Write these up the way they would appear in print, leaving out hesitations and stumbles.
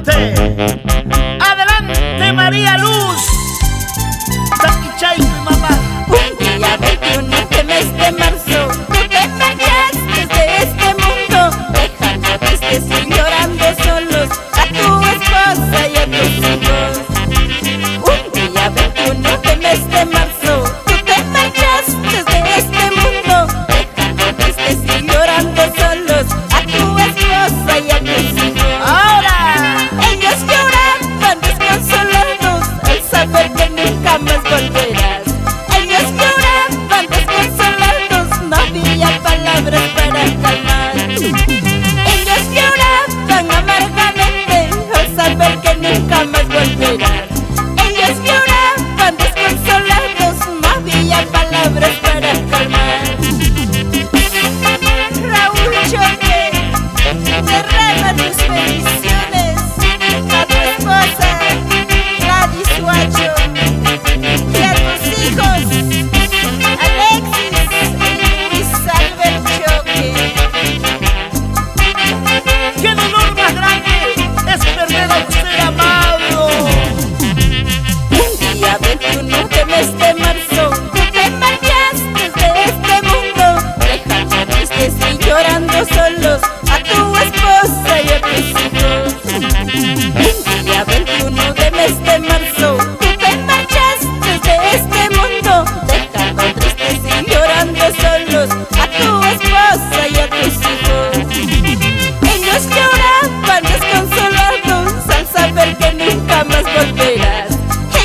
adelante. Adelante, María Luz. Taquichay, mi mamá. Un día 21 de mes de marzo, tú te marchaste de este mundo, dejando tristes y llorando solos a tu esposa y a tus hijos. Un día 21 de mes de marzo, tú te marchaste de este mundo, dejando tristes y llorando solos a tu esposa y a tus hijos. Ahora Ellos lloraban desconsolados al saber que nunca más volverás. Ellos lloraban desconsolados, no había palabras para calmar. Ellos lloraban amargamente al saber que nunca más volverás. Ellos lloraban desconsolados, no había palabras para calmar. Raúl Choque, derrama tus bendiciones a tu esposa Gladys Huacho y a tus hijos Alexis y Luis Albert Choque. qué dolor más grande es perder a un ser amado. Un día 21 de mes de marzo, tú te marchaste de este mundo, dejando tristes y llorando solos a tu esposa y a tus hijos. Un día 21 de mes de marzo, tú te marchaste de este mundo, dejando tristes y llorando solos a tu esposa y a tus hijos. Ellos lloraban desconsolados al saber que nunca más volverás.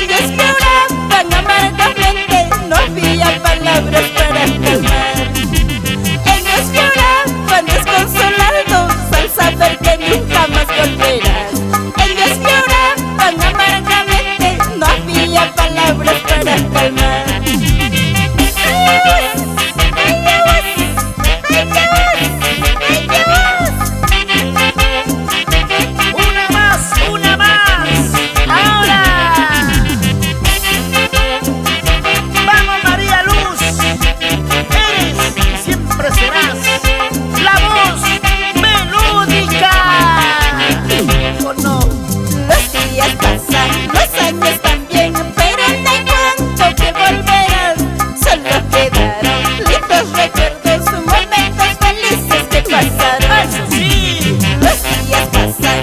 Ellos lloraban amargamente, no había palabras para calmar. Ellos lloraban desconsolados al saber que nunca más volverás. Ellos lloraban amargamente, no había palabras para calmar. Una más, una más. Ahora vamos, María Luz. Eres y siempre serás la voz melódica. ¿O no? Los días pasan, los años también, pero no hay cuento que volverán. Solo quedaron lindos recuerdos, momentos felices que pasaron. Eso sí. Los días pasan,